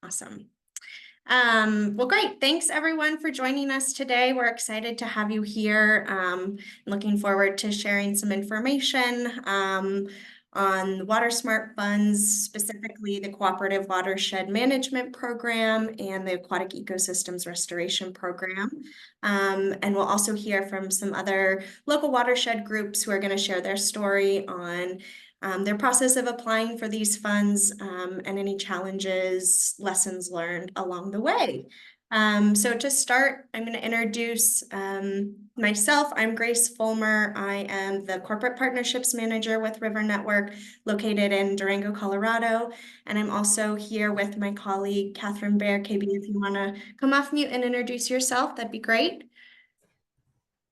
Awesome. Well, great. Thanks everyone for joining us today. We're excited to have you here. Looking forward to sharing some information on the WaterSMART funds, specifically the Cooperative Watershed Management Program and the Aquatic Ecosystems Restoration Program. And we'll also hear from some other local watershed groups who are going to share their story on their process of applying for these funds and any challenges, lessons learned along the way. So to start, I'm going to introduce myself. I'm Grace Fulmer. I am the Corporate Partnerships Manager with River Network located in Durango, Colorado. And I'm also here with my colleague, Catherine Baer. KB, if you want to come off mute and introduce yourself, that'd be great.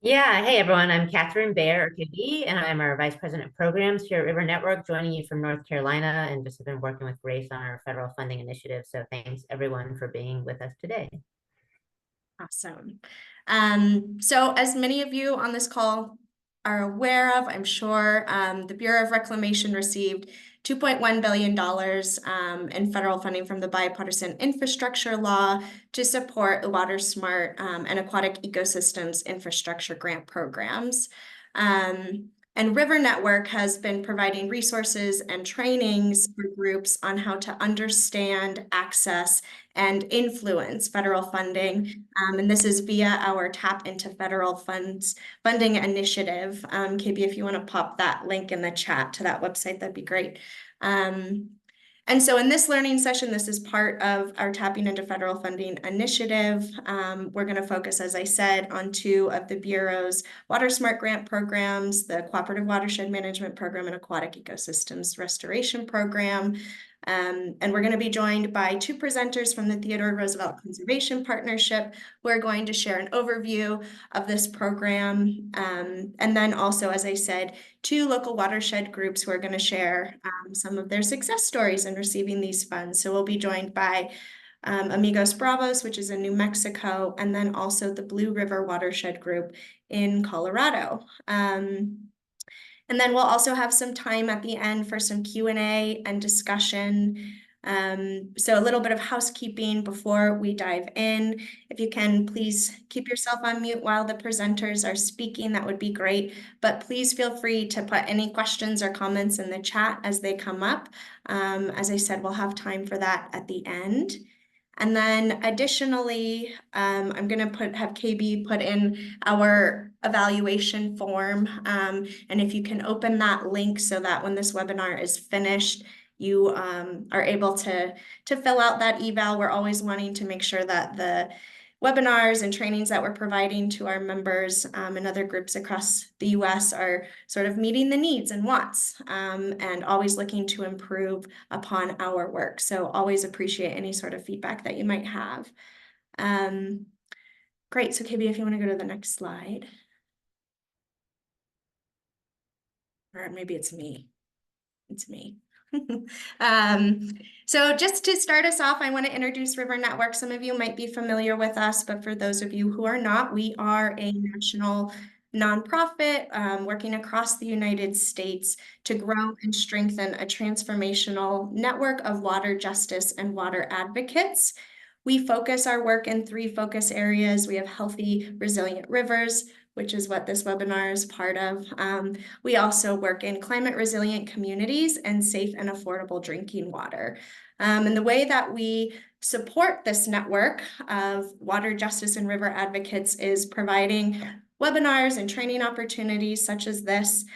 Yeah, hey everyone, I'm Catherine Baer, RKB, and I'm our Vice President of Programs here at River Network, joining you from North Carolina, and just have been working with Grace on our federal funding initiative. So thanks everyone for being with us today. Awesome. So as many of you on this call are aware of, I'm sure, the Bureau of Reclamation received $2.1 billion in federal funding from the Bipartisan Infrastructure Law to support the WaterSMART and Aquatic Ecosystems Infrastructure Grant programs. And River Network has been providing resources and trainings for groups on how to understand, access, and influence federal funding. And this is via our Tap into Federal Funds Funding initiative. KB, if you want to pop that link in the chat to that website, that'd be great. And so in this learning session, this is part of our Tapping into Federal Funding initiative. We're going to focus, as I said, on two of the Bureau's WaterSMART grant programs, the Cooperative Watershed Management Program and Aquatic Ecosystems Restoration Program. And we're going to be joined by two presenters from the Theodore Roosevelt Conservation Partnership who are going to share an overview of this program. And then also, as I said, two local watershed groups who are going to share some of their success stories in receiving these funds. So we'll be joined by Amigos Bravos, which is in New Mexico, and then also the Blue River Watershed Group in Colorado. And then we'll also have some time at the end for some Q&A and discussion. So a little bit of housekeeping before we dive in. If you can, please keep yourself on mute while the presenters are speaking, that would be great. But please feel free to put any questions or comments in the chat as they come up. As I said, we'll have time for that at the end. And then additionally, I'm going to have KB put in our evaluation form. And if you can open that link so that when this webinar is finished, you are able to fill out that eval. We're always wanting to make sure that the webinars and trainings that we're providing to our members and other groups across the US are sort of meeting the needs and wants and always looking to improve upon our work. So always appreciate any sort of feedback that you might have. Great, so KB, if you want to go to the next slide. Or maybe it's me. It's me. So just to start us off, I want to introduce River Network. Some of you might be familiar with us, but for those of you who are not, we are a national nonprofit working across the United States to grow and strengthen a transformational network of water justice and water advocates. We focus our work in three focus areas. We have healthy, resilient rivers, which is what this webinar is part of. We also work in climate resilient communities and safe and affordable drinking water. And the way that we support this network of water justice and river advocates is providing webinars and training opportunities such as this.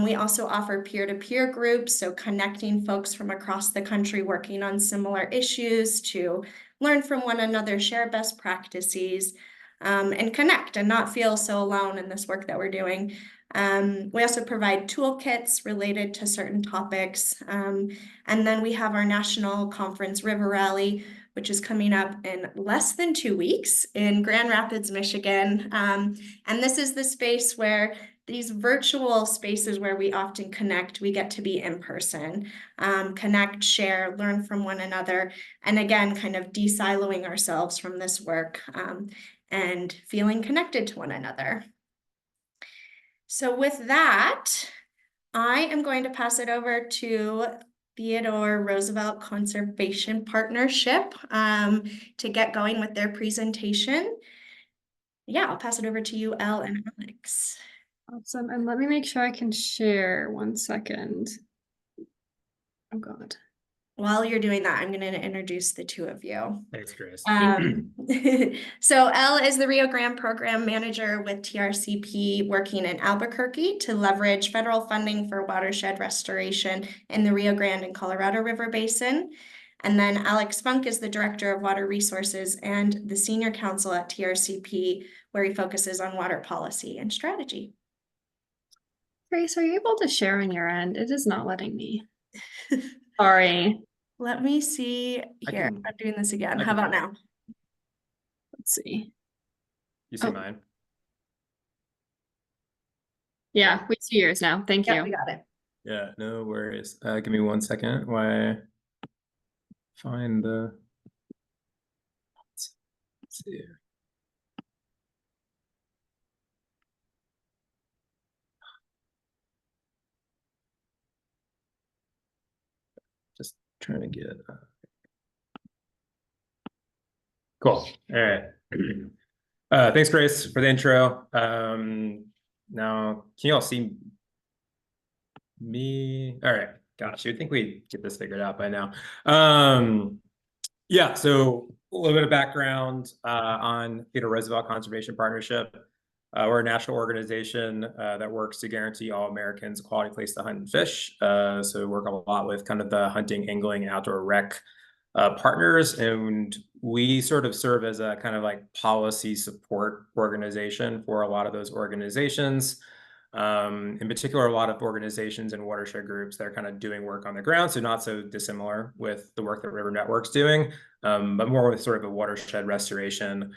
We also offer peer-to-peer groups, so connecting folks from across the country working on similar issues to learn from one another, share best practices, and connect and not feel so alone in this work that we're doing. We also provide toolkits related to certain topics. And then we have our national conference River Rally, which is coming up in less than 2 weeks in Grand Rapids, Michigan. And this is the space where these virtual spaces where we often connect, we get to be in person, connect, share, learn from one another, and again, kind of de-siloing ourselves from this work and feeling connected to one another. So with that, I am going to pass it over to Theodore Roosevelt Conservation Partnership to get going with their presentation. Yeah, I'll pass it over to you, Elle and Alex. Awesome. And let me make sure I can share 1 second. Oh God. While you're doing that, I'm going to introduce the two of you. Thanks, Grace. So Elle is the Rio Grande Program Manager with TRCP working in Albuquerque to leverage federal funding for watershed restoration in the Rio Grande and Colorado River Basin. And then Alex Funk is the Director of Water Resources and the Senior Counsel at TRCP, where he focuses on water policy and strategy. Grace, are you able to share on your end? It is not letting me. Sorry. Let me see here. I'm doing this again. How about now? Let's see. You see Oh. mine? Yeah, we see yours now. Thank Yeah, you. we got it. Yeah, no worries. Give me 1 second while I find the. Let's see. Just trying to get. Cool. All right. Thanks, Grace, for the intro. Now, can you all see me? All right. Gosh, you'd think we'd get this figured out by now. Yeah, so a little bit of background on Theodore Roosevelt Conservation Partnership. We're a national organization that works to guarantee all Americans a quality place to hunt and fish. So we work a lot with kind of the hunting, angling, outdoor rec partners, and we sort of serve as a kind of like policy support organization for a lot of those organizations. In particular, a lot of organizations and watershed groups that are kind of doing work on the ground, so not so dissimilar with the work that River Network's doing, but more with sort of a watershed restoration,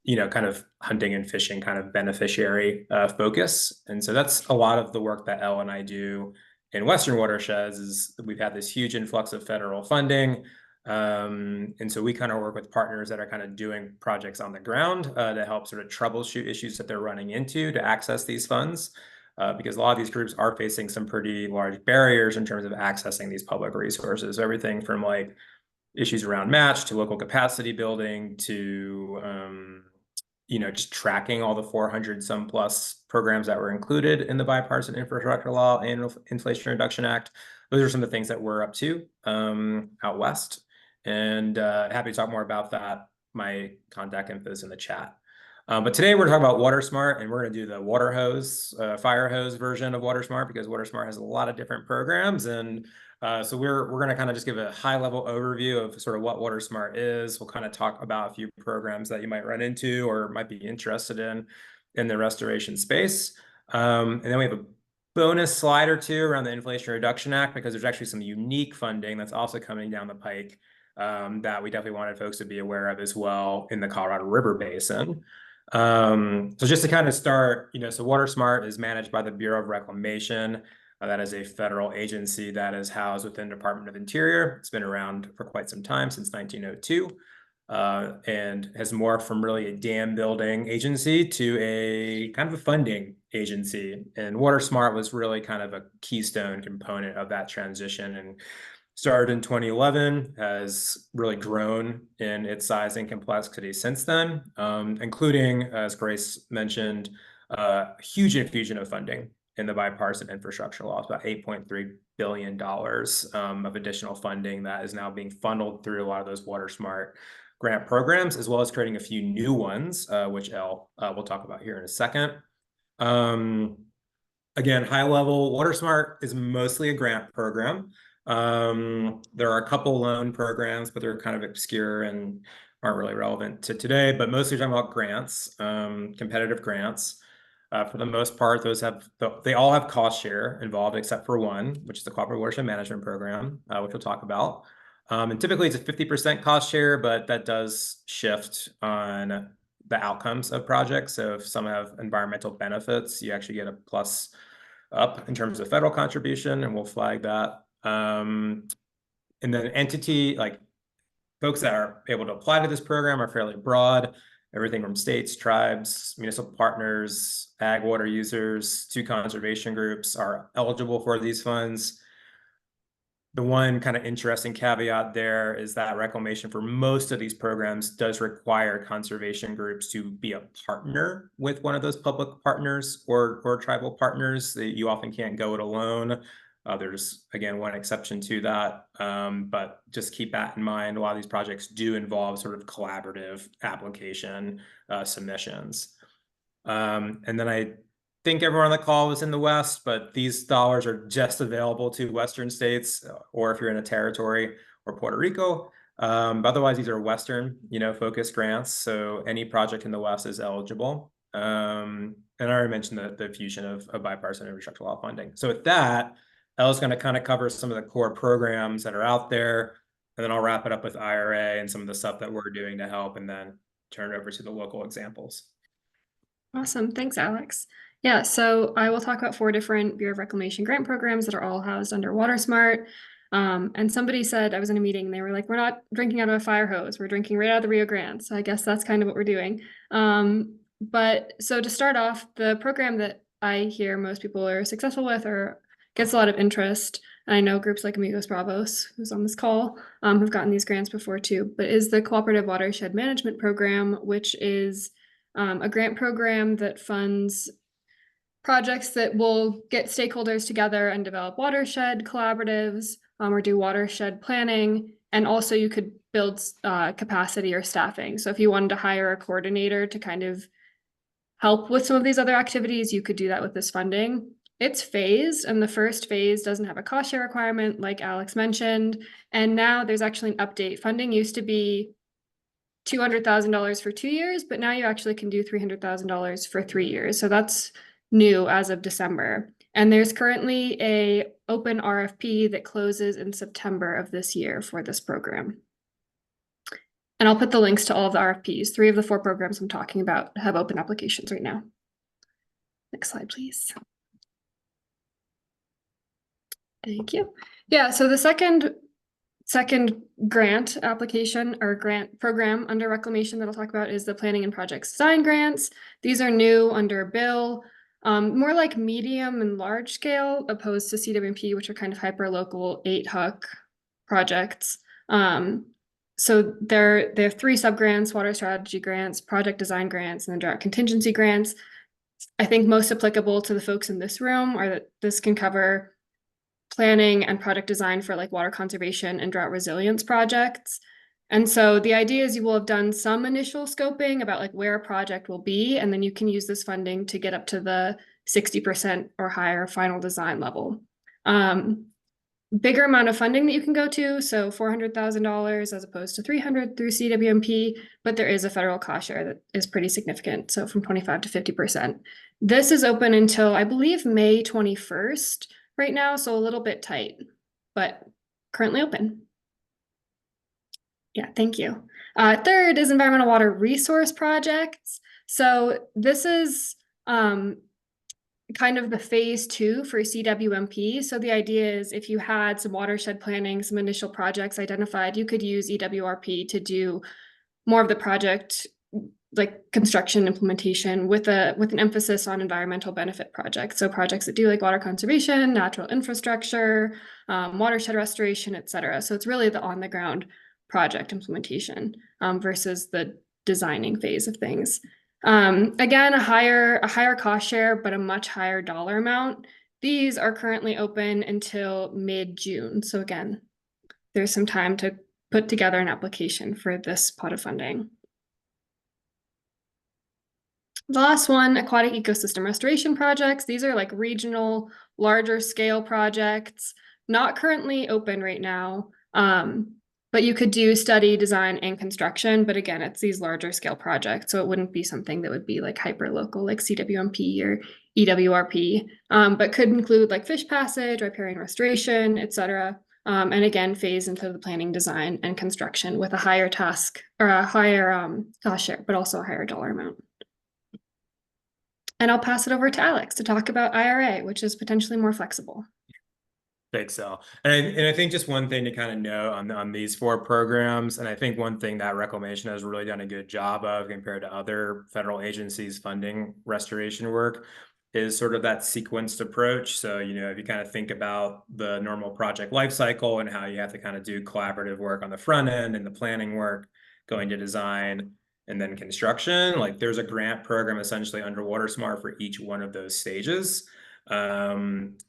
you know, kind of hunting and fishing kind of beneficiary focus. And so that's a lot of the work that Elle and I do in Western watersheds. Is we've had this huge influx of federal funding. And so we kind of work with partners that are kind of doing projects on the ground to help sort of troubleshoot issues that they're running into to access these funds. Because a lot of these groups are facing some pretty large barriers in terms of accessing these public resources. Everything from like issues around match to local capacity building to you know, just tracking all the 400 some plus programs that were included in the Bipartisan Infrastructure Law and Inflation Reduction Act. Those are some of the things that we're up to out west. And happy to talk more about that. My contact info is in the chat. But today we're talking about WaterSMART, and we're going to do the water hose, fire hose version of WaterSMART, because WaterSMART has a lot of different programs. And so we're going to kind of just give a high level overview of sort of what WaterSMART is. We'll kind of talk about a few programs that you might run into or might be interested in the restoration space. And then we have a bonus slide or two around the Inflation Reduction Act, because there's actually some unique funding that's also coming down the pike that we definitely wanted folks to be aware of as well in the Colorado River Basin. So just to kind of start, you know, so WaterSMART is managed by the Bureau of Reclamation. That is a federal agency that is housed within the Department of Interior. It's been around for quite some time, since 1902, and has morphed from really a dam building agency to a kind of a funding agency. And WaterSMART was really kind of a keystone component of that transition, and started in 2011, has really grown in its size and complexity since then, including, as Grace mentioned, a huge infusion of funding in the bipartisan infrastructure law. It's about $8.3 billion of additional funding that is now being funneled through a lot of those WaterSMART grant programs, as well as creating a few new ones, which Elle will talk about here in a second. Again, high level, WaterSMART is mostly a grant program. There are a couple loan programs, but they're kind of obscure and aren't really relevant to today, but mostly talking about grants, competitive grants. For the most part, they all have cost share involved, except for one, which is the Cooperative Watershed Management Program, which we'll talk about. And typically it's a 50% cost share, but that does shift on the outcomes of projects. So if some have environmental benefits, you actually get a plus up in terms of federal contribution, and we'll flag that. And then entity, like folks that are able to apply to this program, are fairly broad. Everything from states, tribes, municipal partners, ag water users to conservation groups are eligible for these funds. The one kind of interesting caveat there is that reclamation for most of these programs does require conservation groups to be a partner with one of those public partners or tribal partners. You often can't go it alone. There's, again, one exception to that, but just keep that in mind. A lot of these projects do involve sort of collaborative application submissions. And then I think everyone on the call was in the West, but these dollars are just available to Western states, or if you're in a territory or Puerto Rico. Otherwise, these are Western, focused grants. So any project in the West is eligible. And I already mentioned the fusion of bipartisan infrastructure law funding. So with that, Elle's going to kind of cover some of the core programs that are out there, and then I'll wrap it up with IRA and some of the stuff that we're doing to help, and then turn it over to the local examples. Awesome. Thanks, Alex. Yeah, so I will talk about 4 different Bureau of Reclamation grant programs that are all housed under WaterSMART. And somebody said, I was in a meeting, and they were like, we're not drinking out of a fire hose, we're drinking right out of the Rio Grande. So I guess that's kind of what we're doing. But so to start off, the program that I hear most people are successful with or gets a lot of interest, and I know groups like Amigos Bravos, who's on this call, have gotten these grants before too, but is the Cooperative Watershed Management Program, which is a grant program that funds projects that will get stakeholders together and develop watershed collaboratives, or do watershed planning. And also you could build capacity or staffing. So if you wanted to hire a coordinator to kind of help with some of these other activities, you could do that with this funding. It's phased, and the first phase doesn't have a cost share requirement, like Alex mentioned. And now there's actually an update. Funding used to be $200,000 for 2 years, but now you actually can do $300,000 for 3 years. So that's new as of December. And there's currently a open RFP that closes in September of this year for this program. And I'll put the links to all of the RFPs. 3 of the 4 programs I'm talking about have open applications right now. Next slide, please. Thank you. Yeah, so the second grant application or grant program under reclamation that I'll talk about is the planning and projects design grants. These are new under a bill, more like medium and large scale, opposed to CWMP, which are kind of hyper local 8-HUC projects. So there are 3 sub-grants: water strategy grants, project design grants, and then drought contingency grants. I think most applicable to the folks in this room are that this can cover planning and project design for like water conservation and drought resilience projects. And so the idea is you will have done some initial scoping about like where a project will be, and then you can use this funding to get up to the 60% or higher final design level. Bigger amount of funding that you can go to, so $400,000 as opposed to $300,000 through CWMP, but there is a federal cost share that is pretty significant, so from 25 to 50%. This is open until, I believe, May 21st right now, so a little bit tight, but currently open. Yeah, thank you. Third is environmental water resource projects. So this is kind of the phase 2 for CWMP. So the idea is if you had some watershed planning, some initial projects identified, you could use EWRP to do more of the project, like construction implementation with an emphasis on environmental benefit projects. So projects that do like water conservation, natural infrastructure, watershed restoration, et cetera. So it's really the on the ground project implementation versus the designing phase of things. Again, a higher cost share, but a much higher dollar amount. These are currently open until mid-June. So again, there's some time to put together an application for this pot of funding. The last one, aquatic ecosystem restoration projects. These are like regional, larger scale projects, not currently open right now. But you could do study, design, and construction. But again, it's these larger scale projects. So it wouldn't be something that would be like hyper local, like CWMP or EWRP, but could include like fish passage, riparian restoration, et cetera. And again, phase into the planning, design, and construction with a higher task or a higher cost share, but also a higher dollar amount. And I'll pass it over to Alex to talk about IRA, which is potentially more flexible. Thanks, Elle. And I think just one thing to kind of know on these 4 programs, and I think one thing that Reclamation has really done a good job of compared to other federal agencies funding restoration work, is sort of that sequenced approach. So, you know, if you kind of think about the normal project life cycle and how you have to kind of do collaborative work on the front end and the planning work, going to design and then construction, like there's a grant program essentially under WaterSMART for each one of those stages. And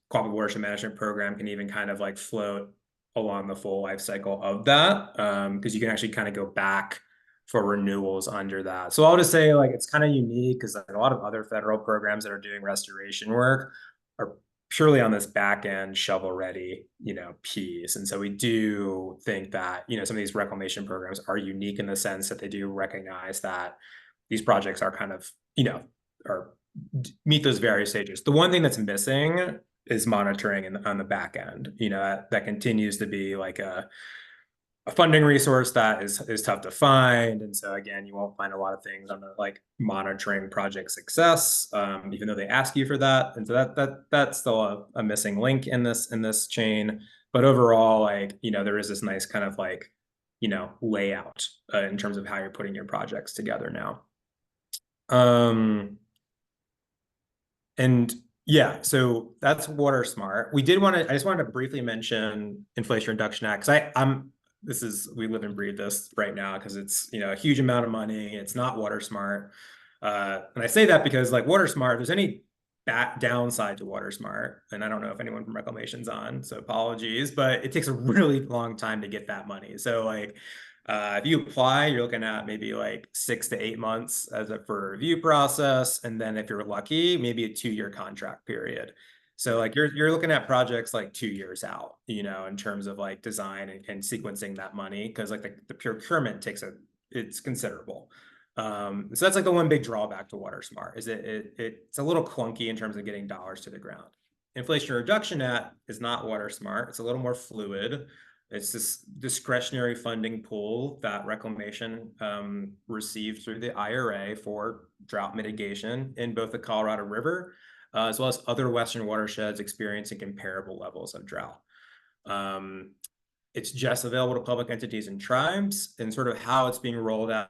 Cooperative Watershed Management Program can even kind of like float along the full life cycle of that, because you can actually kind of go back for renewals under that. So I'll just say like it's kind of unique because like a lot of other federal programs that are doing restoration work are purely on this back end shovel ready, you know, piece. And so we do think that, you know, some of these reclamation programs are unique in the sense that they do recognize that these projects are kind of, you know, are meet those various stages. The one thing that's missing is monitoring on the back end. You know, that continues to be like a funding resource that is tough to find. And so again, you won't find a lot of things on the like monitoring project success, even though they ask you for that. And so that's still a missing link in this chain. But overall, like, you know, there is this nice kind of like, you know, layout in terms of how you're putting your projects together now. And yeah, so that's WaterSMART. I just wanted to briefly mention Inflation Reduction Act, because we live and breathe this right now because it's, you know, a huge amount of money. It's not WaterSMART. And I say that because like WaterSMART, if there's any downside to WaterSMART, and I don't know if anyone from Reclamation's on, so apologies, but it takes a really long time to get that money. So like, if you apply, you're looking at maybe like 6 to 8 months for a review process. And then if you're lucky, maybe a 2-year contract period. So like you're looking at projects like 2 years out, you know, in terms of like design and sequencing that money. Cause like the procurement it's considerable. So that's like the one big drawback to WaterSMART is it's a little clunky in terms of getting dollars to the ground. Inflation Reduction Act is not WaterSMART. It's a little more fluid. It's this discretionary funding pool that Reclamation received through the IRA for drought mitigation in both the Colorado River, as well as other Western watersheds experiencing comparable levels of drought. It's just available to public entities and tribes, and sort of how it's being rolled out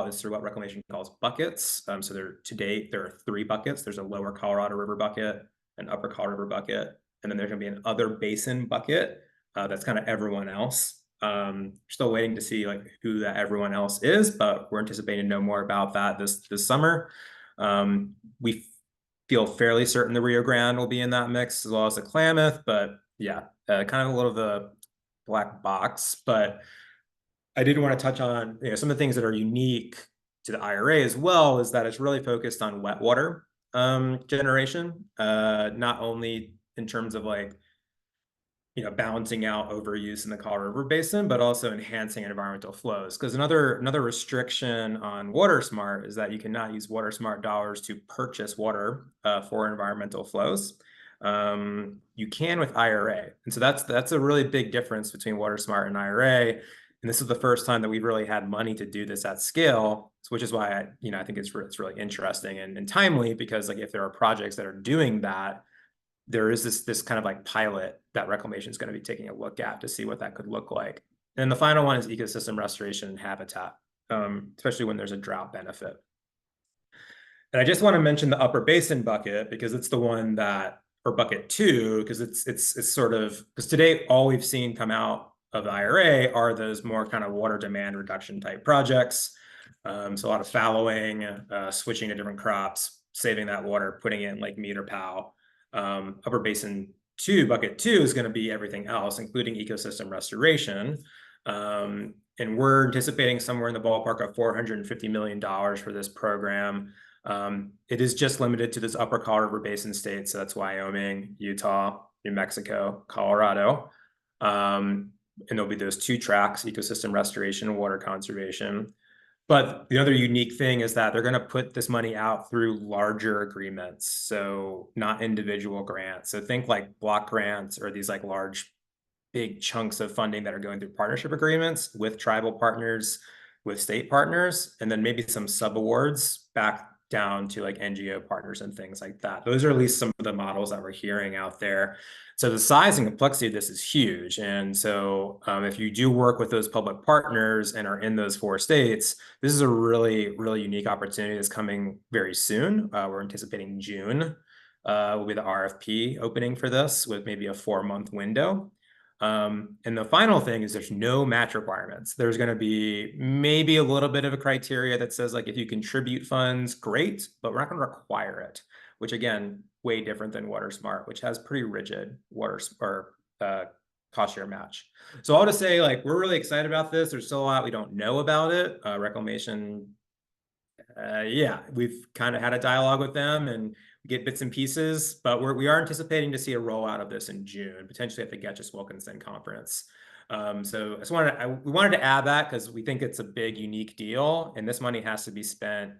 is through what Reclamation calls buckets. So to date, there are 3 buckets. There's a lower Colorado River bucket, an upper Colorado River bucket, and then there's going to be an other basin bucket. That's kind of everyone else. Still waiting to see like who that everyone else is, but we're anticipating to know more about that this summer. We feel fairly certain the Rio Grande will be in that mix as well as the Klamath, but yeah, kind of a little of the black box. But I did want to touch on, you know, some of the things that are unique to the IRA as well is that it's really focused on wet water generation, not only in terms of like, you know, balancing out overuse in the Colorado River Basin, but also enhancing environmental flows. Because another restriction on WaterSMART is that you cannot use WaterSMART dollars to purchase water for environmental flows. You can with IRA, and so that's a really big difference between WaterSMART and IRA. And this is the first time that we've really had money to do this at scale, which is why I think it's really interesting and timely, because like if there are projects that are doing that, there is this kind of like pilot that Reclamation is going to be taking a look at to see what that could look like. And the final one is ecosystem restoration and habitat, especially when there's a drought benefit. And I just want to mention the upper basin bucket because it's the one that, or bucket 2, because it's sort of, because today all we've seen come out of the IRA are those more kind of water demand reduction type projects. So a lot of fallowing, switching to different crops, saving that water, putting it in like meter POW. Upper basin 2, bucket 2 is going to be everything else, including ecosystem restoration. And we're anticipating somewhere in the ballpark of $450 million for this program. It is just limited to this upper Colorado River Basin states. So that's Wyoming, Utah, New Mexico, Colorado. And there'll be those 2 tracks, ecosystem restoration and water conservation. But the other unique thing is that they're going to put this money out through larger agreements. So not individual grants. So think like block grants or these like large, big chunks of funding that are going through partnership agreements with tribal partners, with state partners, and then maybe some subawards back down to like NGO partners and things like that. Those are at least some of the models that we're hearing out there. So the size and complexity of this is huge. And so if you do work with those public partners and are in those 4 states, this is a really, really unique opportunity that's coming very soon. We're anticipating June will be the RFP opening for this, with maybe a 4-month window. And the final thing is there's no match requirements. There's going to be maybe a little bit of a criteria that says, like, if you contribute funds, great, but we're not going to require it, which again, way different than WaterSMART, which has pretty rigid cost share match. So I'll just say, like, we're really excited about this. There's still a lot we don't know about it. Reclamation, yeah, we've kind of had a dialogue with them and get bits and pieces, but we are anticipating to see a rollout of this in June, potentially at the Getchis-Wilkinson conference. So I just we wanted to add that because we think it's a big, unique deal, and this money has to be spent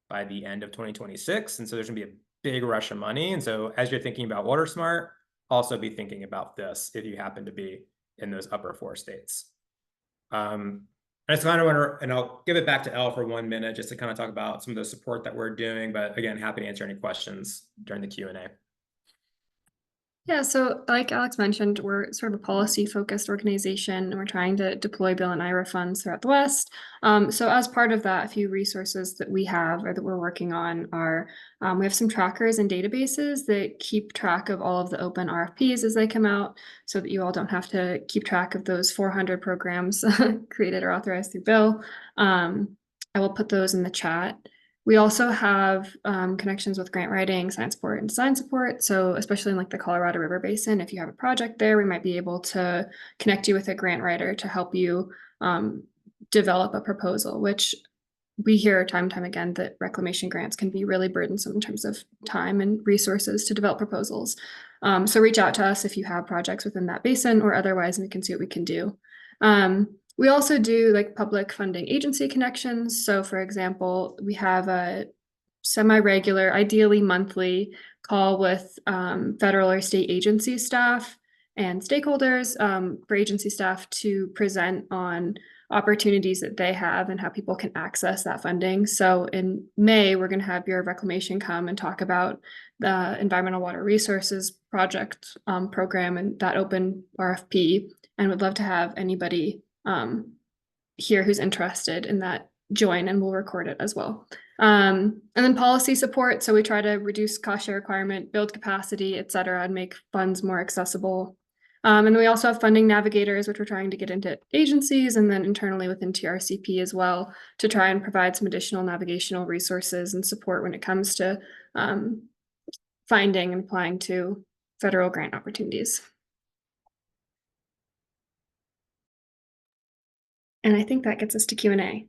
by the end of 2026. And so there's gonna be a big rush of money. And so as you're thinking about WaterSMART, also be thinking about this if you happen to be in those upper 4 states. I just kind of want to, and I'll give it back to Elle for 1 minute just to kind of talk about some of the support that we're doing. But again, happy to answer any questions during the Q&A. Yeah, so like Alex mentioned, we're sort of a policy-focused organization, and we're trying to deploy Bill and IRA funds throughout the West. So as part of that, a few resources that we have or that we're working on are, we have some trackers and databases that keep track of all of the open RFPs as they come out, so that you all don't have to keep track of those 400 programs created or authorized through Bill. I will put those in the chat. We also have connections with grant writing, science support, and design support. So especially in like the Colorado River Basin, if you have a project there, we might be able to connect you with a grant writer to help you develop a proposal, which we hear time and time again that reclamation grants can be really burdensome in terms of time and resources to develop proposals. So reach out to us if you have projects within that basin or otherwise, and we can see what we can do. We also do like public funding agency connections. So for example, we have a semi-regular, ideally monthly call with federal or state agency staff and stakeholders for agency staff to present on opportunities that they have and how people can access that funding. So in May, we're going to have Bureau of Reclamation come and talk about the Environmental Water Resources Project program and that open RFP, and would love to have anybody here who's interested in that join, and we'll record it as well. And then policy support. So we try to reduce cost share requirement, build capacity, et cetera, and make funds more accessible. And then we also have funding navigators, which we're trying to get into agencies and then internally within TRCP as well, to try and provide some additional navigational resources and support when it comes to finding and applying to federal grant opportunities. And I think that gets us to Q&A.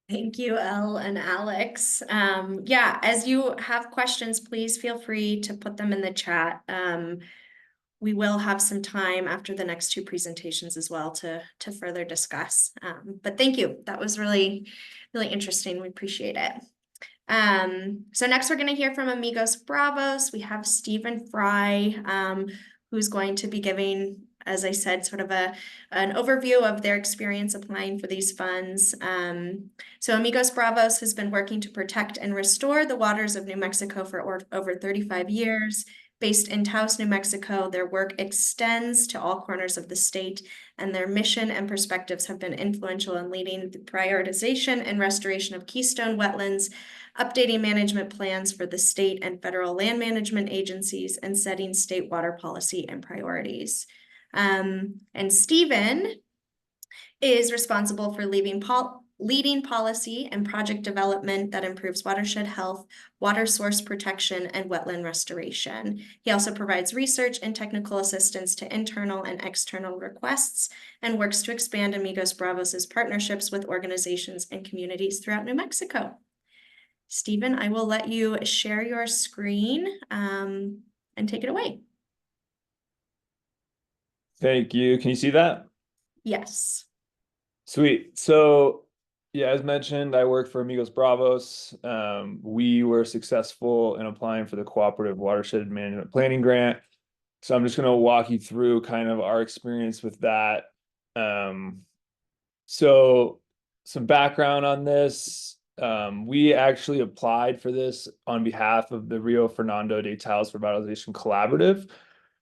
Thank you, Elle and Alex. Yeah, as you have questions, please feel free to put them in the chat. We will have some time after the next 2 presentations as well to further discuss. But thank you. That was really, really interesting. We appreciate it. So next we're going to hear from Amigos Bravos. We have Stephen Fry, who's going to be giving, as I said, sort of an overview of their experience applying for these funds. So Amigos Bravos has been working to protect and restore the waters of New Mexico for over 35 years. Based in Taos, New Mexico, their work extends to all corners of the state, and their mission and perspectives have been influential in leading the prioritization and restoration of keystone wetlands, updating management plans for the state and federal land management agencies, and setting state water policy and priorities. And Stephen is responsible for leading policy and project development that improves watershed health, water source protection, and wetland restoration. He also provides research and technical assistance to internal and external requests and works to expand Amigos Bravos' partnerships with organizations and communities throughout New Mexico. Stephen, I will let you share your screen and take it away. Thank you. Can you see that? Yes. Sweet. So yeah, as mentioned, I work for Amigos Bravos. We were successful in applying for the Cooperative Watershed Management Planning Grant. So I'm just going to walk you through kind of our experience with that. So some background on this. We actually applied for this on behalf of the Rio Fernando de Taos Revitalization Collaborative,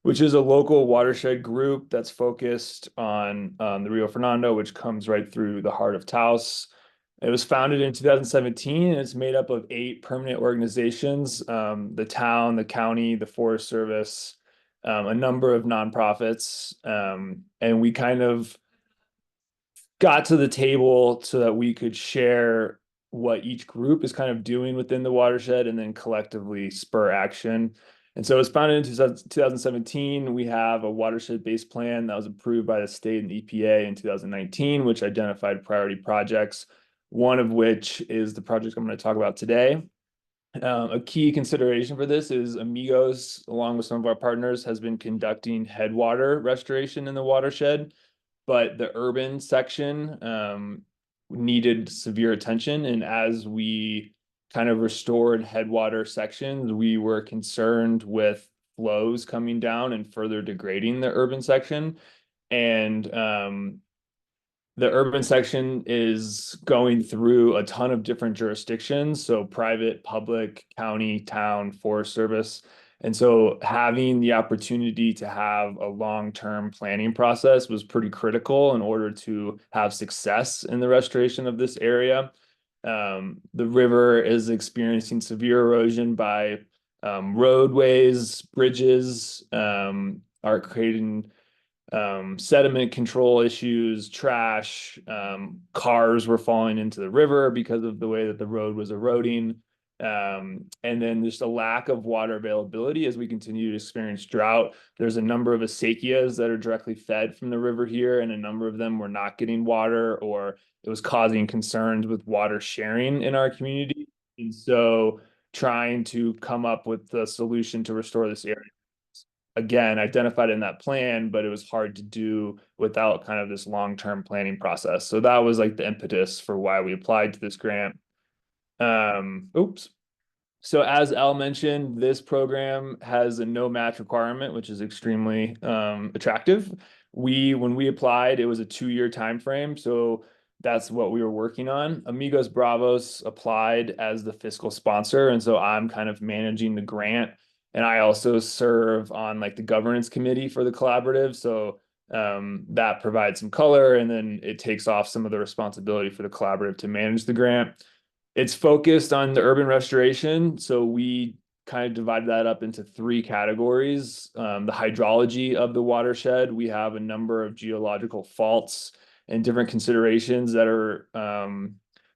which is a local watershed group that's focused on the Rio Fernando, which comes right through the heart of Taos. It was founded in 2017, and it's made up of 8 permanent organizations, the town, the county, the Forest Service, a number of nonprofits, and we kind of got to the table so that we could share what each group is kind of doing within the watershed and then collectively spur action. And so it was founded in 2017. We have a watershed-based plan that was approved by the state and EPA in 2019, which identified priority projects, one of which is the project I'm going to talk about today. A key consideration for this is Amigos, along with some of our partners, has been conducting headwater restoration in the watershed, but the urban section needed severe attention. And as we kind of restored headwater sections, we were concerned with flows coming down and further degrading the urban section. And the urban section is going through a ton of different jurisdictions, so private, public, county, town, Forest Service. And so having the opportunity to have a long-term planning process was pretty critical in order to have success in the restoration of this area. The river is experiencing severe erosion by roadways, bridges, are creating sediment control issues, trash, cars were falling into the river because of the way that the road was eroding. And then just a lack of water availability as we continue to experience drought. There's a number of acequias that are directly fed from the river here, and a number of them were not getting water, or it was causing concerns with water sharing in our community. And so trying to come up with the solution to restore this area, again, identified in that plan, but it was hard to do without kind of this long-term planning process. So that was like the impetus for why we applied to this grant. So as Al mentioned, this program has a no match requirement, which is extremely attractive. When we applied, it was a 2-year time frame. So that's what we were working on. Amigos Bravos applied as the fiscal sponsor. And so I'm kind of managing the grant. And I also serve on like the governance committee for the collaborative. So that provides some color, and then it takes off some of the responsibility for the collaborative to manage the grant. It's focused on the urban restoration. So we kind of divided that up into 3 categories. The hydrology of the watershed, we have a number of geological faults and different considerations that are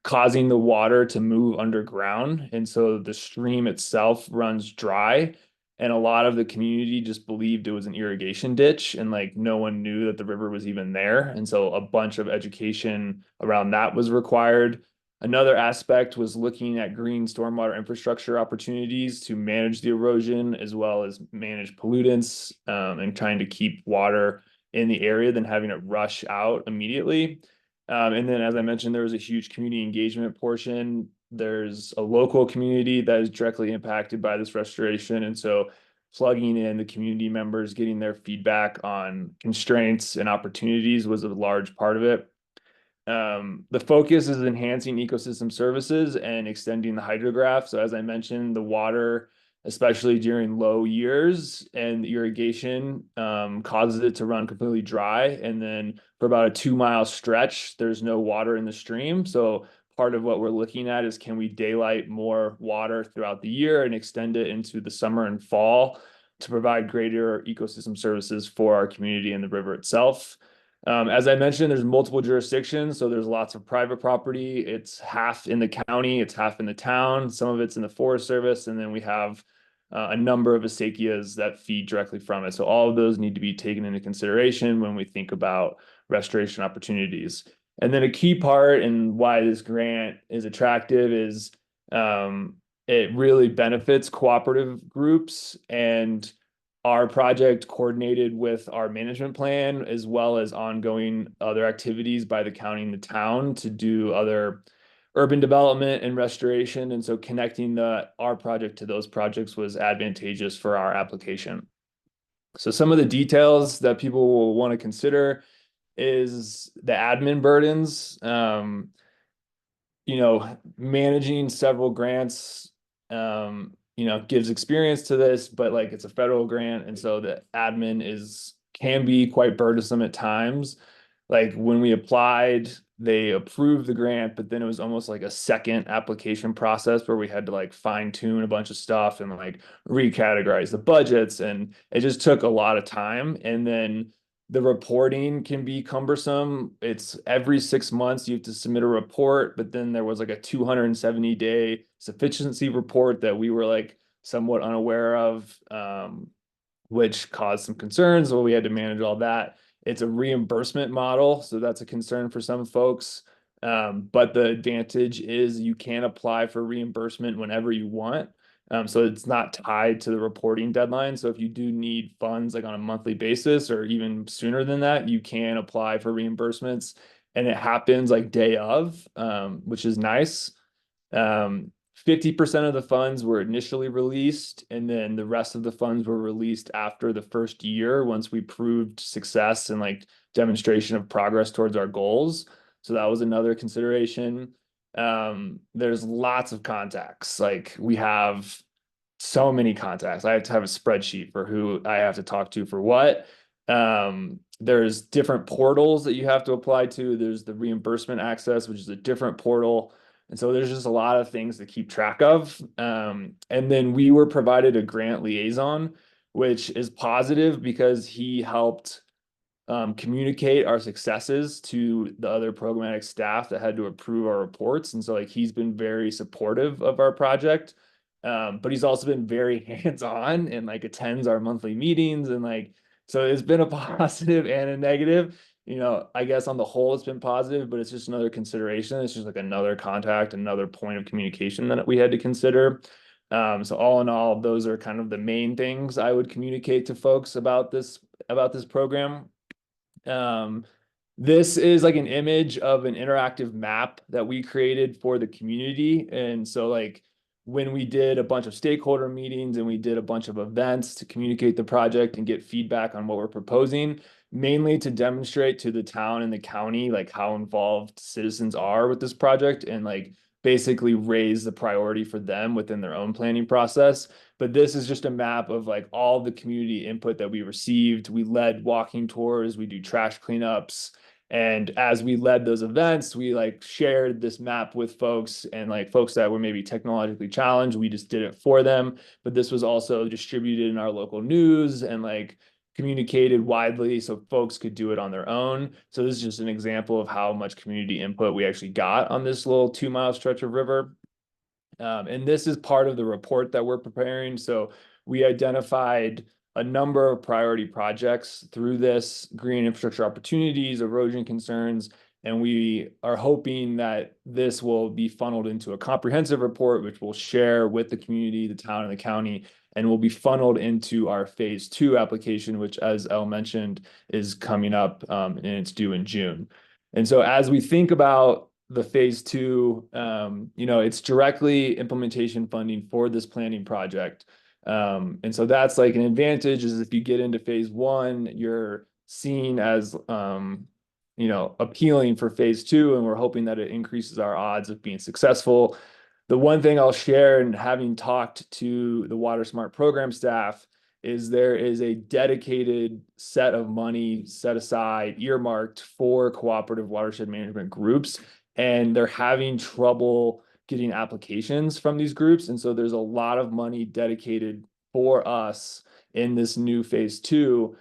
causing the water to move underground. And so the stream itself runs dry. And a lot of the community just believed it was an irrigation ditch, and like no one knew that the river was even there. And so a bunch of education around that was required. Another aspect was looking at green stormwater infrastructure opportunities to manage the erosion as well as manage pollutants, and trying to keep water in the area than having it rush out immediately. And then, as I mentioned, there was a huge community engagement portion. There's a local community that is directly impacted by this restoration. And so plugging in the community members, getting their feedback on constraints and opportunities was a large part of it. The focus is enhancing ecosystem services and extending the hydrograph. So as I mentioned, the water, especially during low years and irrigation, causes it to run completely dry. And then for about a 2-mile stretch, there's no water in the stream. So part of what we're looking at is, can we daylight more water throughout the year and extend it into the summer and fall to provide greater ecosystem services for our community and the river itself. As I mentioned, there's multiple jurisdictions, so there's lots of private property. It's half in the county, it's half in the town, some of it's in the Forest Service, and then we have a number of acequias that feed directly from it. So all of those need to be taken into consideration when we think about restoration opportunities. And then a key part and why this grant is attractive is it really benefits cooperative groups, and our project coordinated with our management plan, as well as ongoing other activities by the county and the town to do other urban development and restoration. And so connecting our project to those projects was advantageous for our application. So some of the details that people will want to consider is the admin burdens. managing several grants, gives experience to this, but like it's a federal grant. And so the admin can be quite burdensome at times. Like when we applied, they approved the grant, but then it was almost like a second application process where we had to like fine tune a bunch of stuff and like recategorize the budgets. And it just took a lot of time. And then the reporting can be cumbersome. It's every 6 months you have to submit a report, but then there was like a 270-day sufficiency report that we were like somewhat unaware of, which caused some concerns. So we had to manage all that. It's a reimbursement model, so that's a concern for some folks. But the advantage is you can apply for reimbursement whenever you want. So it's not tied to the reporting deadline. So if you do need funds like on a monthly basis or even sooner than that, you can apply for reimbursements, and it happens like day of, which is nice. 50% of the funds were initially released, and then the rest of the funds were released after the first year once we proved success and like demonstration of progress towards our goals. So that was another consideration. There's lots of contacts. Like we have so many contacts. I have to have a spreadsheet for who I have to talk to for what. There's different portals that you have to apply to. There's the reimbursement access, which is a different portal. And so there's just a lot of things to keep track of. And then we were provided a grant liaison, which is positive because he helped communicate our successes to the other programmatic staff that had to approve our reports. And so like he's been very supportive of our project. But he's also been very hands-on and like attends our monthly meetings. And like, so it's been a positive and a negative. I guess on the whole, it's been positive, but it's just another consideration. It's just like another contact, another point of communication that we had to consider. So all in all, those are kind of the main things I would communicate to folks about this program. This is like an image of an interactive map that we created for the community. And so like when we did a bunch of stakeholder meetings and we did a bunch of events to communicate the project and get feedback on what we're proposing, mainly to demonstrate to the town and the county like how involved citizens are with this project and like basically raise the priority for them within their own planning process. But this is just a map of like all the community input that we received. We led walking tours, we do trash cleanups. And as we led those events, we like shared this map with folks, and like folks that were maybe technologically challenged, we just did it for them. But this was also distributed in our local news and like communicated widely so folks could do it on their own. So this is just an example of how much community input we actually got on this little 2-mile stretch of river. And this is part of the report that we're preparing. So we identified a number of priority projects through this: green infrastructure opportunities, erosion concerns, and we are hoping that this will be funneled into a comprehensive report, which we'll share with the community, the town, and the county, and will be funneled into our phase 2 application, which, as Elle mentioned, is coming up and it's due in June. And so as we think about the phase 2, it's directly implementation funding for this planning project. And so that's like an advantage, is if you get into phase 1, you're seen as, appealing for phase 2, and we're hoping that it increases our odds of being successful. The one thing I'll share, and having talked to the WaterSMART program staff, is there is a dedicated set of money set aside, earmarked for cooperative watershed management groups, and they're having trouble getting applications from these groups. And so there's a lot of money dedicated for us in this new phase 2,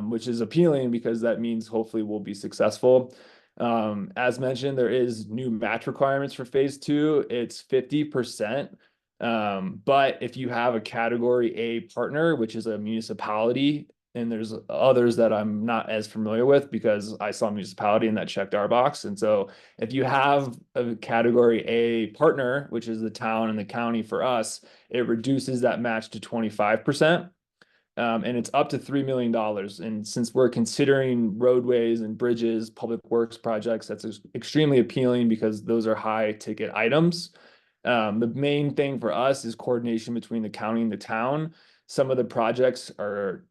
which is appealing because that means hopefully we'll be successful. As mentioned, there is new match requirements for phase 2. It's 50%. But if you have a category A partner, which is a municipality, and there's others that I'm not as familiar with because I saw municipality and that checked our box. And so if you have a category A partner, which is the town and the county for us, it reduces that match to 25%. And it's up to $3 million. And since we're considering roadways and bridges, public works projects, that's extremely appealing because those are high ticket items. The main thing for us is coordination between the county and the town. Some of the projects are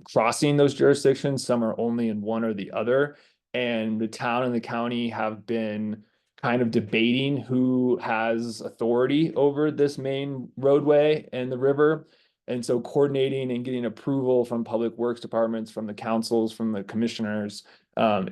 crossing those jurisdictions. Some are only in one or the other. And the town and the county have been kind of debating who has authority over this main roadway and the river. And so coordinating and getting approval from public works departments, from the councils, from the commissioners,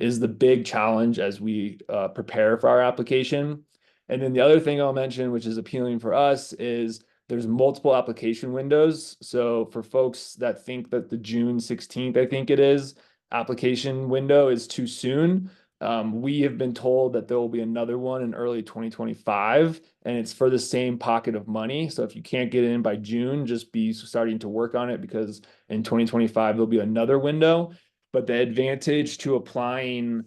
is the big challenge as we prepare for our application. And then the other thing I'll mention, which is appealing for us, is there's multiple application windows. So for folks that think that the June 16th, I think it is, application window is too soon, we have been told that there will be another one in early 2025, and it's for the same pocket of money. So if you can't get in by June, just be starting to work on it, because in 2025, there'll be another window. But the advantage to applying,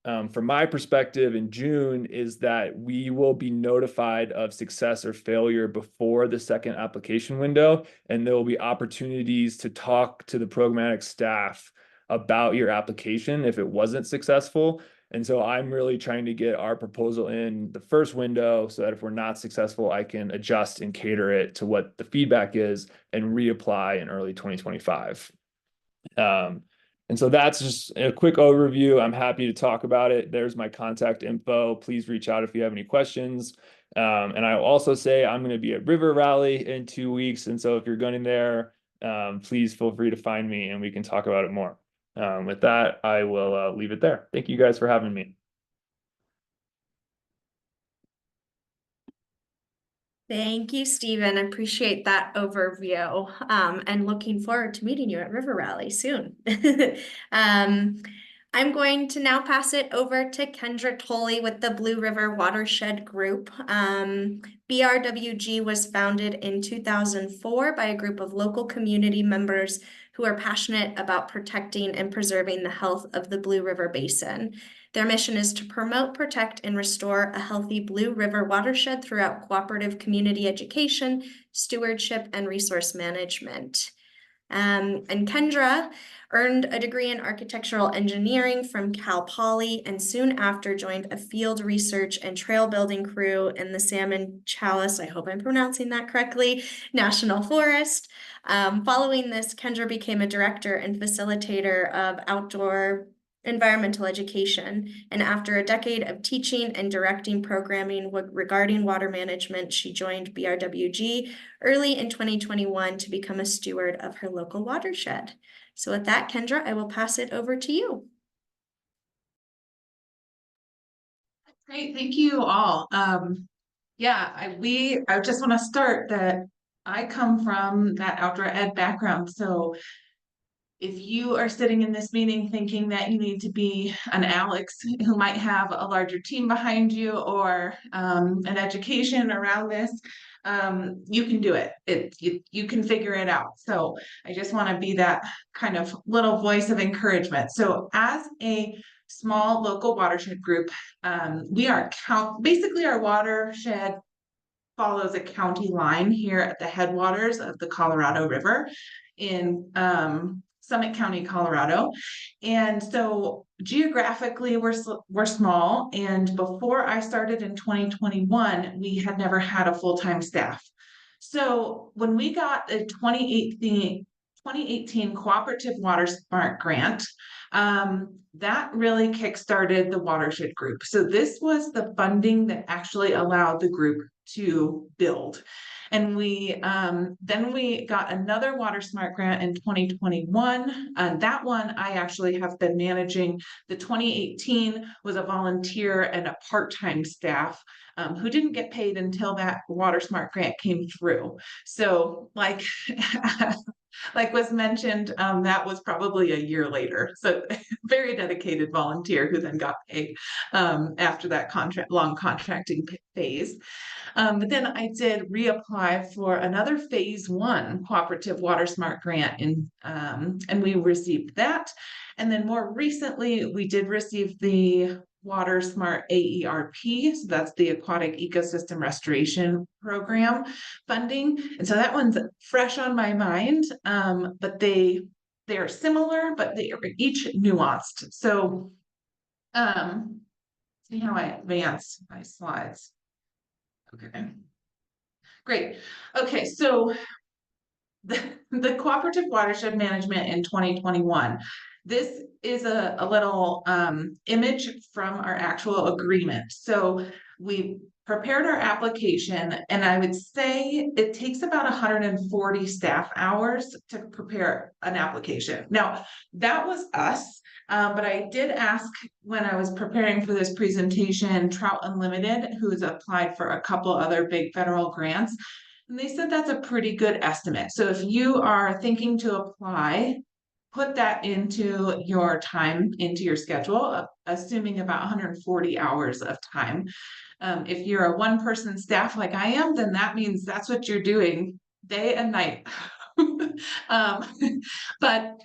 from my perspective, in June is that we will be notified of success or failure before the second application window, and there will be opportunities to talk to the programmatic staff about your application if it wasn't successful. And so I'm really trying to get our proposal in the first window so that if we're not successful, I can adjust and cater it to what the feedback is and reapply in early 2025. And so that's just a quick overview. I'm happy to talk about it. There's my contact info. Please reach out if you have any questions. And I will also say I'm going to be at River Rally in 2 weeks. And so if you're going there, please feel free to find me and we can talk about it more. With that, I will leave it there. Thank you guys for having me. Thank you, Stephen. I appreciate that overview, and looking forward to meeting you at River Rally soon. I'm going to now pass it over to Kendra Tolley with the Blue River Watershed Group. BRWG was founded in 2004 by a group of local community members who are passionate about protecting and preserving the health of the Blue River Basin. Their mission is to promote, protect, and restore a healthy Blue River watershed throughout cooperative community education, stewardship, and resource management. And Kendra earned a degree in architectural engineering from Cal Poly, and soon after joined a field research and trail building crew in the Salmon Chalice, I hope I'm pronouncing that correctly, National Forest. Following this, Kendra became a director and facilitator of outdoor environmental education, and after a decade of teaching and directing programming regarding water management, she joined BRWG early in 2021 to become a steward of her local watershed. So with that, Kendra, I will pass it over to you. Great, thank you all. I just want to start that I come from that outdoor ed background, so if you are sitting in this meeting thinking that you need to be an Alex who might have a larger team behind you or an education around this, you can do it. You can figure it out. So I just want to be that kind of little voice of encouragement. So as a small local watershed group, we are basically our watershed follows a county line here at the headwaters of the Colorado River in Summit County, Colorado. And so geographically, we're small. And before I started in 2021, we had never had a full-time staff. So when we got a 2018 Cooperative WaterSMART grant, that really kickstarted the watershed group. So this was the funding that actually allowed the group to build. And then we got another WaterSMART grant in 2021. And that one I actually have been managing. The 2018 was a volunteer and a part-time staff who didn't get paid until that WaterSMART grant came through. So like was mentioned, that was probably a year later. So very dedicated volunteer who then got paid after that long contracting phase. But then I did reapply for another phase 1 Cooperative WaterSMART grant and we received that. And then more recently, we did receive the WaterSMART AERP, so that's the Aquatic Ecosystem Restoration Program funding. And so that one's fresh on my mind, but they are similar, but they are each nuanced. So see how I advance my slides. Okay, great. Okay, so the Cooperative Watershed Management in 2021. This is a little image from our actual agreement. So we prepared our application, and I would say it takes about 140 staff hours to prepare an application. Now, that was us, but I did ask when I was preparing for this presentation, Trout Unlimited, who's applied for a couple other big federal grants, and they said that's a pretty good estimate. So if you are thinking to apply, put that into your time, into your schedule, assuming about 140 hours of time. If you're a one-person staff like I am, then that means that's what you're doing day and night. But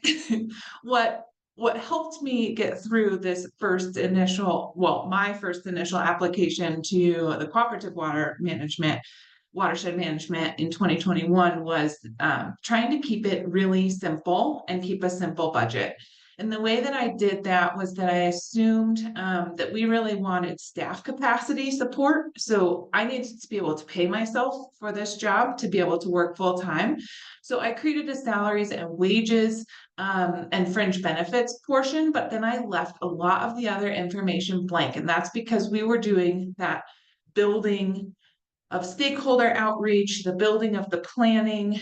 what helped me get through this my first initial application to the Cooperative Watershed Management in 2021 was trying to keep it really simple and keep a simple budget. And the way that I did that was that I assumed that we really wanted staff capacity support. So I needed to be able to pay myself for this job to be able to work full time. So I created a salaries and wages and fringe benefits portion, but then I left a lot of the other information blank. And that's because we were doing that building of stakeholder outreach, the building of the planning.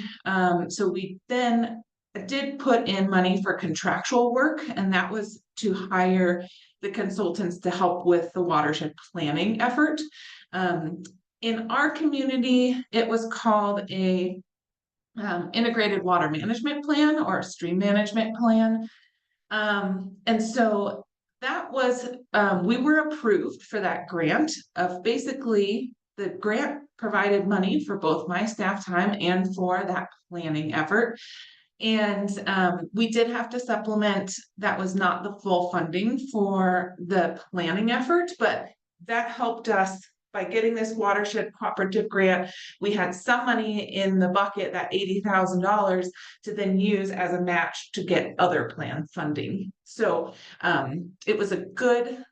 So we then did put in money for contractual work, and that was to hire the consultants to help with the watershed planning effort. In our community, it was called a integrated water management plan or a stream management plan. And so that was, we were approved for that grant of basically the grant provided money for both my staff time and for that planning effort. And we did have to supplement, that was not the full funding for the planning effort, but that helped us by getting this watershed cooperative grant. We had some money in the bucket, that $80,000, to then use as a match to get other plan funding. So it was a good,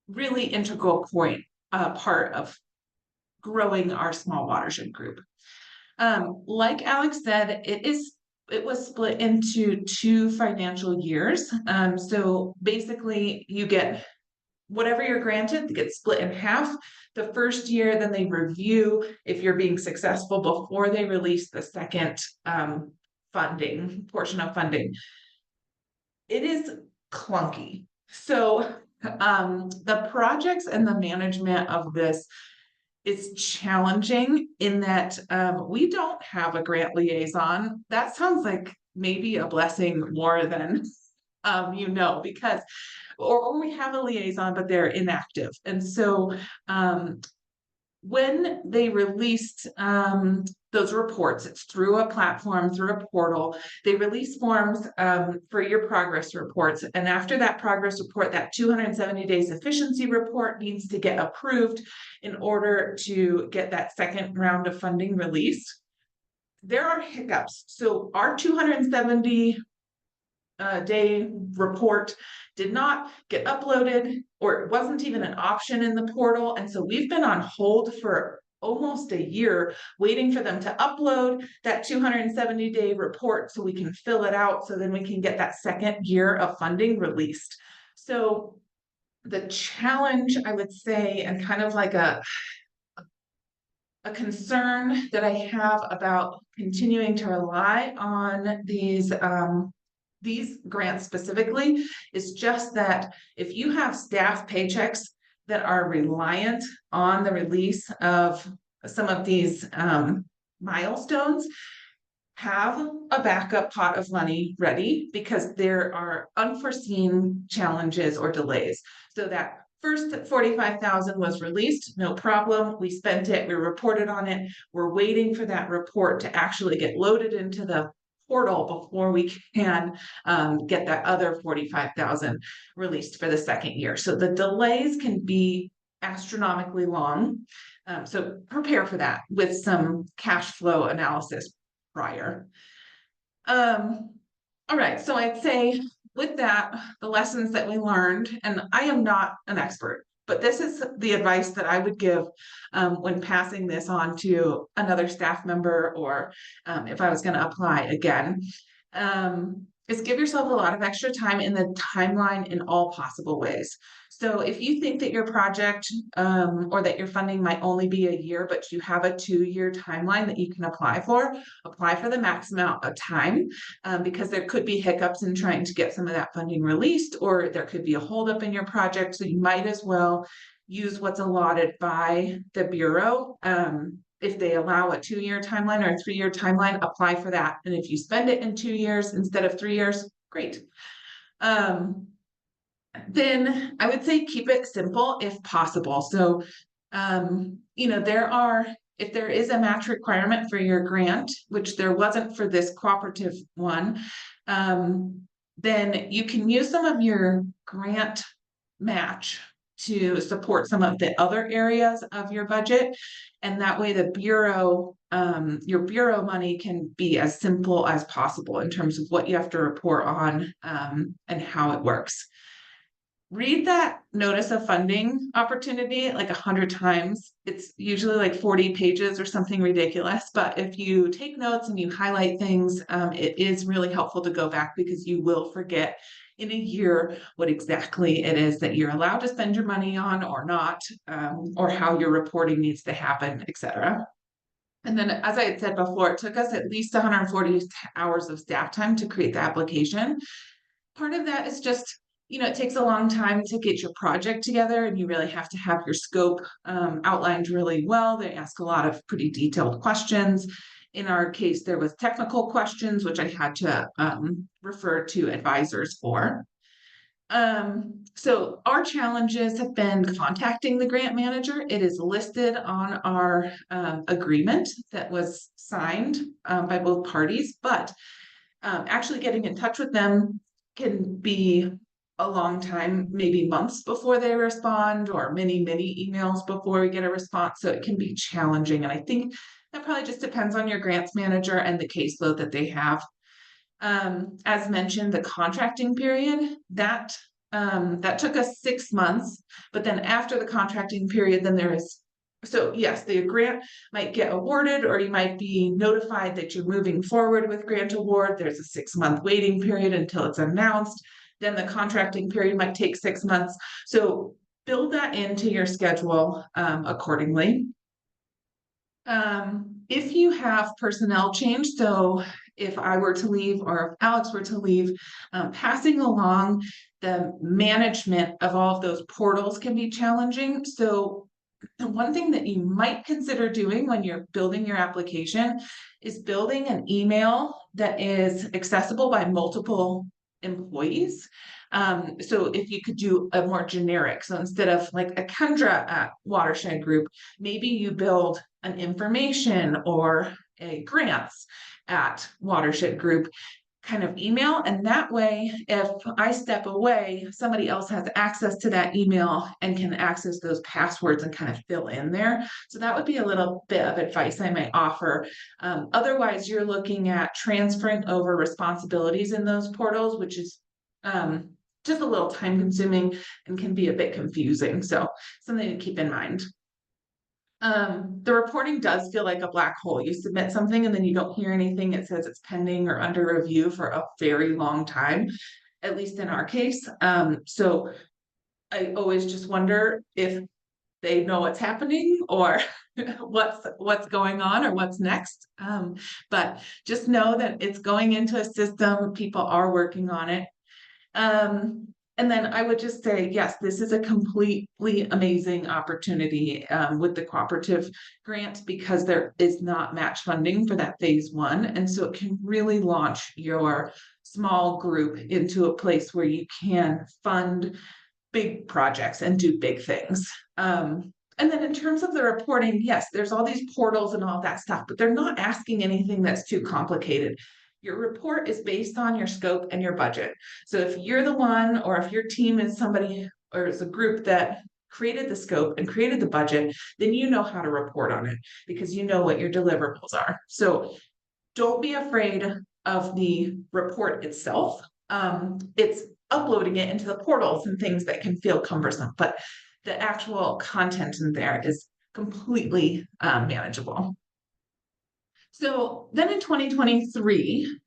really integral part of growing our small watershed group. Like Alex said, it was split into 2 financial years. So basically you get whatever you're granted, it gets split in half. The first year, then they review if you're being successful before they release the second portion of funding. It is clunky. So the projects and the management of this is challenging in that we don't have a grant liaison. That sounds like maybe a blessing more than because or we have a liaison, but they're inactive. And so when they released those reports, it's through a platform, through a portal, they release forms for your progress reports. And after that progress report, that 270 days efficiency report needs to get approved in order to get that second round of funding released. There are hiccups. So our 270 day report did not get uploaded, or it wasn't even an option in the portal. And so we've been on hold for almost a year waiting for them to upload that 270 day report so we can fill it out, so then we can get that second year of funding released. So the challenge, I would say, and kind of like a concern that I have about continuing to rely on these grants specifically, is just that if you have staff paychecks that are reliant on the release of some of these milestones, have a backup pot of money ready, because there are unforeseen challenges or delays. So that first 45,000 was released, no problem. We spent it, we reported on it. We're waiting for that report to actually get loaded into the portal before we can get that other 45,000 released for the second year. So the delays can be astronomically long. So prepare for that with some cash flow analysis prior. All right, so I'd say with that, the lessons that we learned, and I am not an expert, but this is the advice that I would give when passing this on to another staff member, or if I was going to apply again. is give yourself a lot of extra time in the timeline in all possible ways. So if you think that your project or that your funding might only be a year, but you have a 2-year timeline that you can apply for the max amount of time, because there could be hiccups in trying to get some of that funding released, or there could be a holdup in your project. So you might as well use what's allotted by the Bureau. If they allow a 2-year timeline or a 3-year timeline, apply for that. And if you spend it in 2 years instead of 3 years, great. Then I would say keep it simple if possible. So, you know, if there is a match requirement for your grant, which there wasn't for this cooperative one, then you can use some of your grant match to support some of the other areas of your budget. And that way the Bureau, your Bureau money can be as simple as possible in terms of what you have to report on and how it works. Read that notice of funding opportunity like 100 times. It's usually like 40 pages or something ridiculous, but if you take notes and you highlight things, it is really helpful to go back, because you will forget in a year what exactly it is that you're allowed to spend your money on or not, or how your reporting needs to happen, etc. And then, as I had said before, it took us at least 140 hours of staff time to create the application. Part of that is just, you know, it takes a long time to get your project together, and you really have to have your scope outlined really well. They ask a lot of pretty detailed questions. In our case, there was technical questions, which I had to refer to advisors for. So our challenges have been contacting the grant manager. It is listed on our agreement that was signed by both parties, but actually getting in touch with them can be a long time, maybe months before they respond, or many emails before we get a response. So it can be challenging. And I think that probably just depends on your grants manager and the caseload that they have. As mentioned, the contracting period, that took us 6 months, but then after the contracting period, then there is, so yes, the grant might get awarded, or you might be notified that you're moving forward with grant award. There's a 6-month waiting period until it's announced. Then the contracting period might take 6 months. So build that into your schedule accordingly. If you have personnel change, so if I were to leave or if Alex were to leave, passing along the management of all of those portals can be challenging. So one thing that you might consider doing when you're building your application is building an email that is accessible by multiple employees. So if you could do a more generic, so instead of like a Kendra at Watershed Group, maybe you build an information or a grants at Watershed Group kind of email. And that way, if I step away, somebody else has access to that email and can access those passwords and kind of fill in there. So that would be a little bit of advice I might offer. Otherwise, you're looking at transferring over responsibilities in those portals, which is just a little time consuming and can be a bit confusing. So something to keep in mind. The reporting does feel like a black hole. You submit something and then you don't hear anything. It says it's pending or under review for a very long time, at least in our case. So I always just wonder if they know what's happening or what's going on or what's next. But just know that it's going into a system. People are working on it. And then I would just say, yes, this is a completely amazing opportunity with the cooperative grant, because there is not match funding for that phase 1. And so it can really launch your small group into a place where you can fund big projects and do big things. And then in terms of the reporting, yes, there's all these portals and all that stuff, but they're not asking anything that's too complicated. Your report is based on your scope and your budget. So if you're the one, or if your team is somebody or is a group that created the scope and created the budget, then you know how to report on it because you know what your deliverables are. So don't be afraid of the report itself. It's uploading it into the portals and things that can feel cumbersome, but the actual content in there is completely manageable. So then in 2023,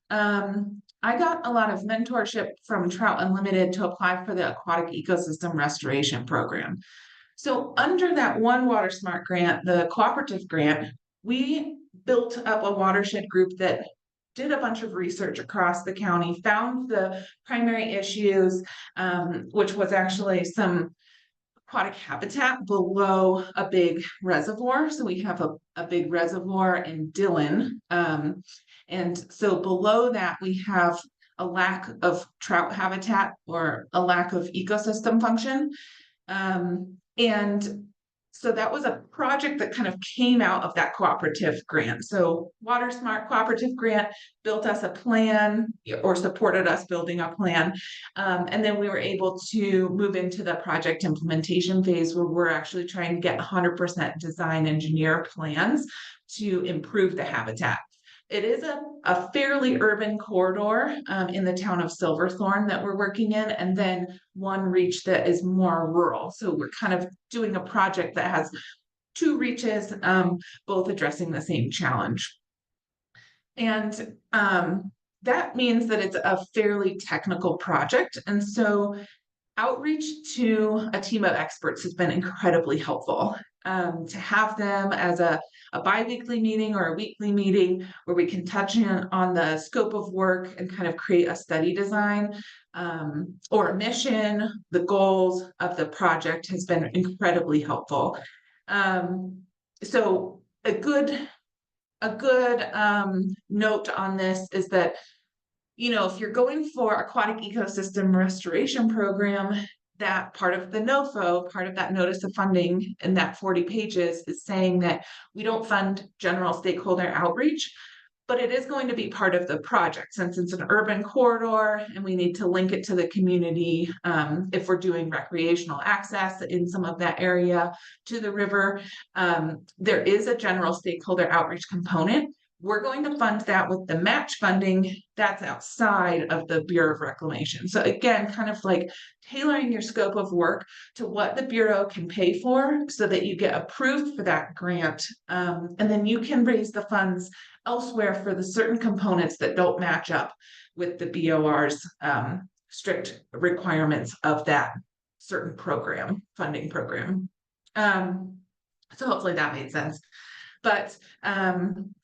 I got a lot of mentorship from Trout Unlimited to apply for the Aquatic Ecosystem Restoration Program. So under that one WaterSMART grant, the cooperative grant, we built up a watershed group that did a bunch of research across the county, found the primary issues, which was actually some aquatic habitat below a big reservoir. So we have a big reservoir in Dillon. And so below that, we have a lack of trout habitat or a lack of ecosystem function. And so that was a project that kind of came out of that cooperative grant. So WaterSMART cooperative grant built us a plan or supported us building a plan. And then we were able to move into the project implementation phase where we're actually trying to get 100% design engineer plans to improve the habitat. It is a fairly urban corridor in the town of Silverthorne that we're working in, and then one reach that is more rural. So we're kind of doing a project that has two reaches, both addressing the same challenge. And that means that it's a fairly technical project. And so outreach to a team of experts has been incredibly helpful. To have them as a bi-weekly meeting or a weekly meeting where we can touch on the scope of work and kind of create a study design or a mission, the goals of the project has been incredibly helpful. So a good note on this is that, you know, if you're going for Aquatic Ecosystem Restoration Program, that part of the NOFO, part of that notice of funding in that 40 pages is saying that we don't fund general stakeholder outreach, but it is going to be part of the project since it's an urban corridor and we need to link it to the community if we're doing recreational access in some of that area to the river. There is a general stakeholder outreach component. We're going to fund that with the match funding that's outside of the Bureau of Reclamation. So again, kind of like tailoring your scope of work to what the Bureau can pay for so that you get approved for that grant. And then you can raise the funds elsewhere for the certain components that don't match up with the BOR's strict requirements of that certain program, funding program. So hopefully that made sense. But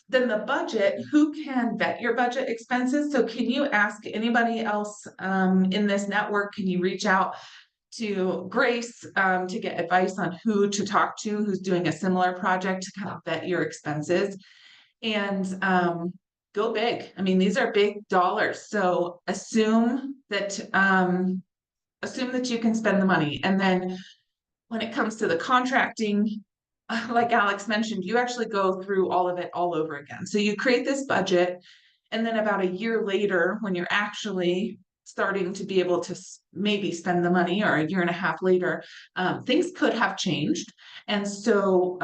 then the budget, who can vet your budget expenses? So can you ask anybody else in this network? Can you reach out to Grace to get advice on who to talk to, who's doing a similar project to kind of vet your expenses? And go big. I mean, these are big dollars. So assume that you can spend the money. And then when it comes to the contracting, like Alex mentioned, you actually go through all of it all over again. So you create this budget, and then about a year later, when you're actually starting to be able to maybe spend the money, or a year and a half later, things could have changed. And so,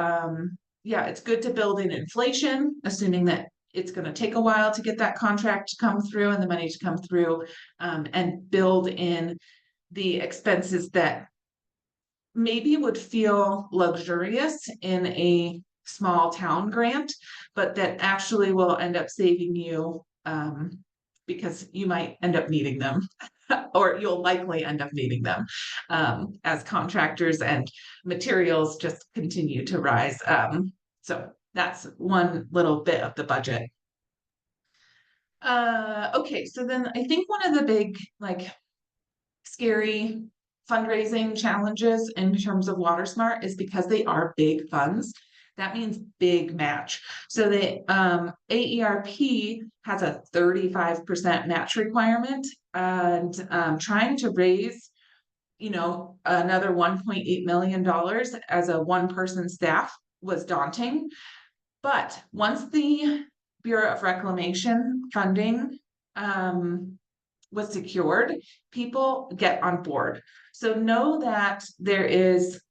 yeah, it's good to build in inflation, assuming that it's going to take a while to get that contract to come through and the money to come through, and build in the expenses that maybe would feel luxurious in a small town grant, but that actually will end up saving you because you might end up needing them or you'll likely end up needing them as contractors and materials just continue to rise. So that's one little bit of the budget. Okay, so then I think one of the big, like, scary fundraising challenges in terms of WaterSMART is because they are big funds. That means big match. So the AERP has a 35% match requirement, and trying to raise, you know, another $1.8 million as a one-person staff was daunting. But once the Bureau of Reclamation funding was secured, people get on board. So know that there is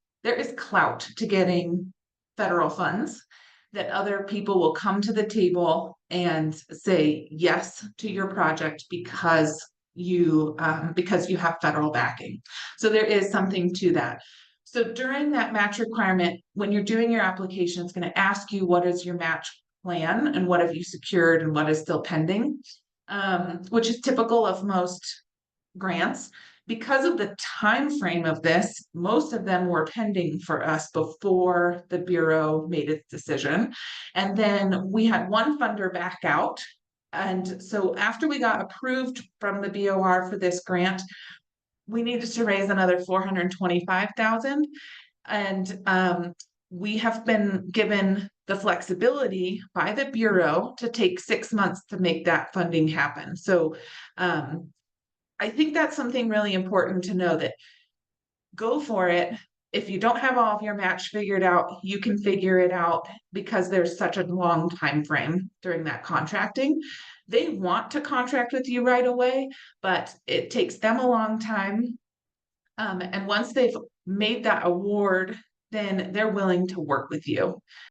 clout to getting federal funds, that other people will come to the table and say yes to your project because you have federal backing. So there is something to that. So during that match requirement, when you're doing your application, it's going to ask you what is your match plan and what have you secured and what is still pending. which is typical of most grants. Because of the time frame of this, most of them were pending for us before the Bureau made its decision. And then we had one funder back out. And so after we got approved from the BOR for this grant, we needed to raise another $425,000. And we have been given the flexibility by the Bureau to take 6 months to make that funding happen. So I think that's something really important to know, that go for it. If you don't have all of your match figured out, you can figure it out, because there's such a long time frame during that contracting. They want to contract with you right away, but it takes them a long time. And once they've made that award, then they're willing to work with you.